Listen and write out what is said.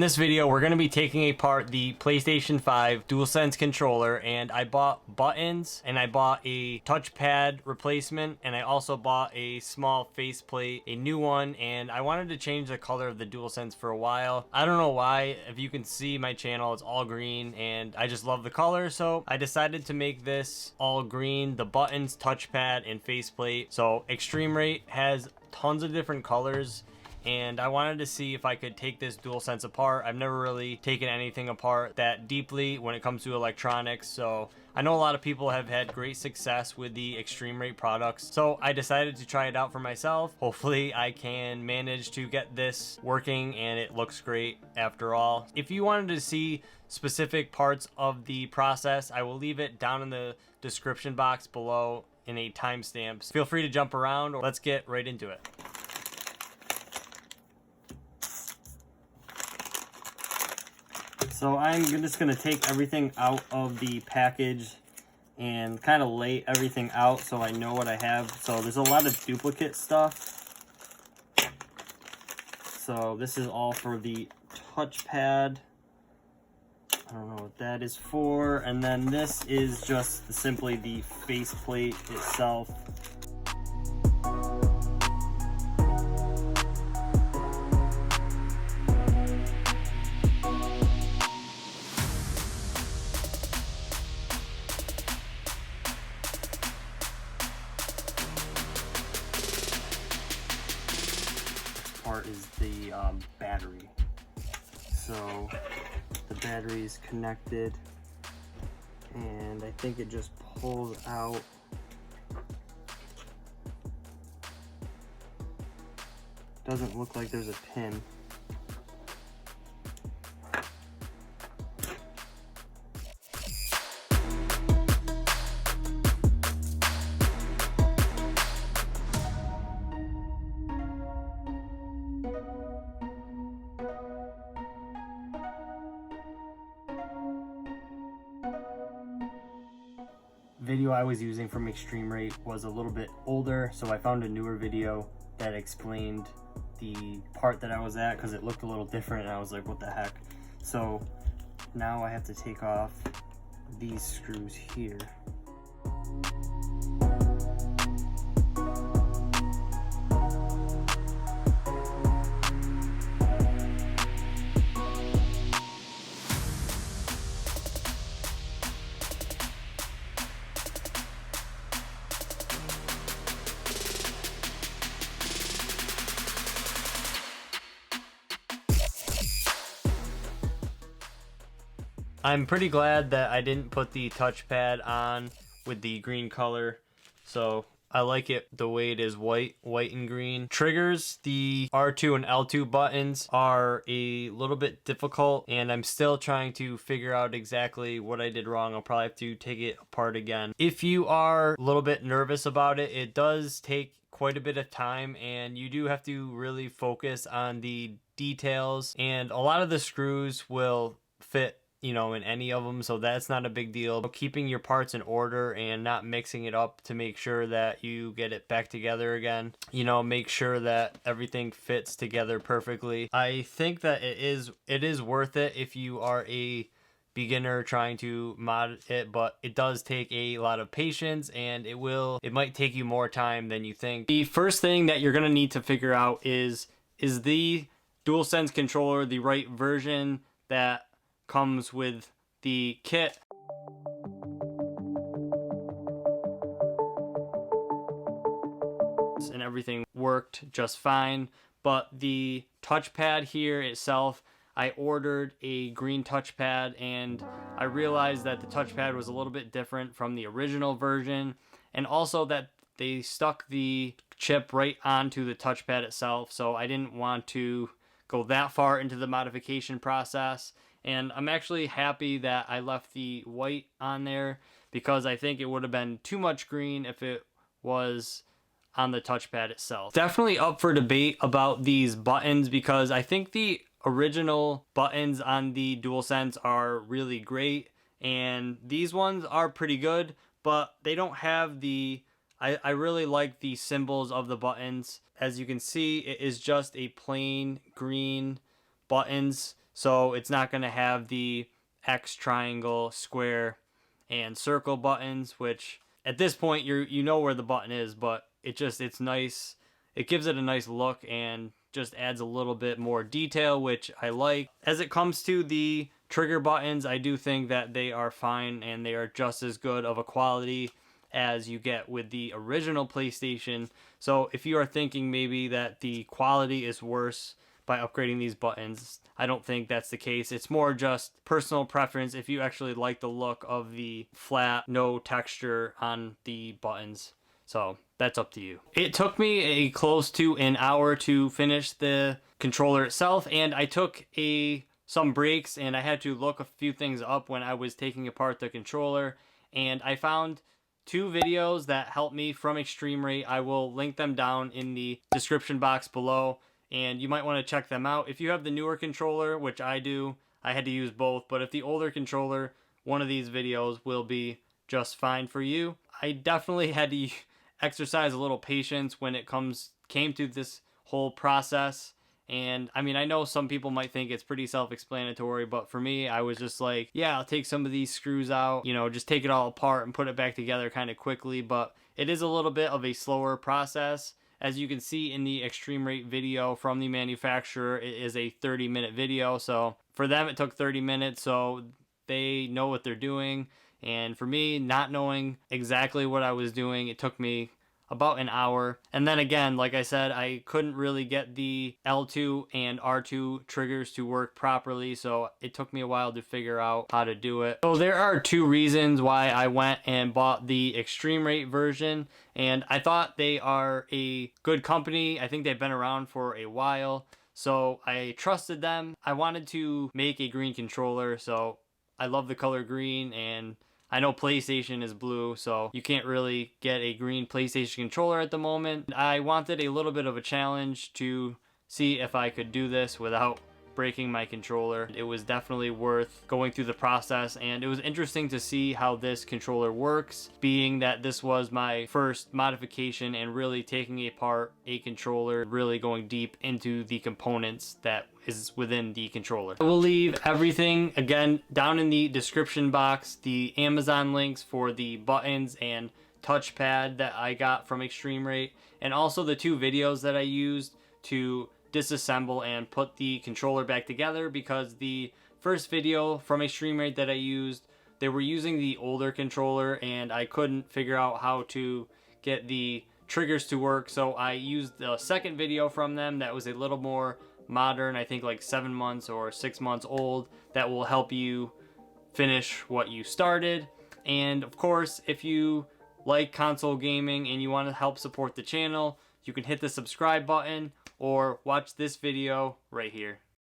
In this video, we're going to be taking apart the PlayStation 5 Dual Sense controller, and I bought buttons, and I bought a touchpad replacement, and I also bought a small faceplate, a new one, and I wanted to change the color of the Dual Sense for a while. I don't know why. If you can see my channel, it's all green, and I just love the color, so I decided to make this all green, the buttons, touchpad, and faceplate. So eXtremeRate has tons of different colors, and I wanted to see if I could take this DualSense apart. I've never really taken anything apart that deeply when it comes to electronics, so I know a lot of people have had great success with the eXtremeRate products, so I decided to try it out for myself. Hopefully I can manage to get this working and it looks great after all. If you wanted to see specific parts of the process, I will leave it down in the description box below in a timestamp. Feel free to jump around, or let's get right into it. So I'm just going to take everything out of the package and kind of lay everything out so I know what I have. So there's a lot of duplicate stuff. So this is all for the touchpad. I don't know what that is for. And then this is just simply the faceplate itself. Part is the battery. So the battery is connected, and I think it just pulls out. Doesn't look like there's a pin. Video I was using from eXtremeRate was a little bit older, so I found a newer video that explained the part that I was at because it looked a little different, and I was like, what the heck? So now I have to take off these screws here. I'm pretty glad that I didn't put the touchpad on with the green color, so I like it the way it is, white and green. Triggers, the R2 and L2 buttons are a little bit difficult, and I'm still trying to figure out exactly what I did wrong. I'll probably have to take it apart again. If you are a little bit nervous about it, it does take quite a bit of time, and you do have to really focus on the details, and a lot of the screws will fit, you know, in any of them, so that's not a big deal. Keeping your parts in order and not mixing it up to make sure that you get it back together again, you know, make sure that everything fits together perfectly. I think that it is worth it if you are a beginner trying to mod it, but it does take a lot of patience, and it might take you more time than you think. The first thing that you're gonna need to figure out is the DualSense controller the right version that comes with the kit. And everything worked just fine, but the touchpad here itself, I ordered a green touchpad, and I realized that the touchpad was a little bit different from the original version, and also that they stuck the chip right onto the touchpad itself, so I didn't want to go that far into the modification process. And I'm actually happy that I left the white on there, because I think it would have been too much green if it was on the touchpad itself. Definitely up for debate about these buttons, because I think the original buttons on the DualSense are really great, and these ones are pretty good, but they don't have the I really like the symbols of the buttons. As you can see, it is just a plain green buttons. So it's not going to have the X, triangle, square, and circle buttons, which at this point you know where the button is, but it's nice. It gives it a nice look and just adds a little bit more detail, which I like. As it comes to the trigger buttons, I do think that they are fine and they are just as good of a quality as you get with the original PlayStation. So if you are thinking maybe that the quality is worse by upgrading these buttons, I don't think that's the case. It's more just personal preference if you actually like the look of the flat, no texture on the buttons. So that's up to you. It took me a close to an hour to finish the controller itself, and I took some breaks and I had to look a few things up when I was taking apart the controller, and I found 2 videos that helped me from eXtremeRate. I will link them down in the description box below, and you might want to check them out. If you have the newer controller, which I do, I had to use both, but if the older controller, one of these videos will be just fine for you. I definitely had to exercise a little patience when it came to this whole process. And I mean, I know some people might think it's pretty self-explanatory, but for me, I was just like, yeah, I'll take some of these screws out, you know, just take it all apart and put it back together kind of quickly. But it is a little bit of a slower process. As you can see in the eXtremeRate video from the manufacturer, it is a 30-minute video. So for them, it took 30 minutes. So they know what they're doing. And for me, not knowing exactly what I was doing, it took me about an hour. And then again, like I said, I couldn't really get the L2 and R2 triggers to work properly, so it took me a while to figure out how to do it. So there are 2 reasons why I went and bought the eXtremeRate version, and I thought they are a good company. I think they've been around for a while, so I trusted them. I wanted to make a green controller, so I love the color green, and I know PlayStation is blue, so you can't really get a green PlayStation controller at the moment. I wanted a little bit of a challenge to see if I could do this without breaking my controller. It was definitely worth going through the process, and it was interesting to see how this controller works, being that this was my first modification and really taking apart a controller, really going deep into the components that is within the controller. I will leave everything again down in the description box, the Amazon links for the buttons and touchpad that I got from eXtremeRate, and also the 2 videos that I used to disassemble and put the controller back together, because the first video from eXtremeRate that I used, they were using the older controller and I couldn't figure out how to get the triggers to work, so I used the second video from them that was a little more modern, I think like 7 months or 6 months old, that will help you finish what you started. And of course, if you like console gaming and you want to help support the channel, you can hit the subscribe button or watch this video right here.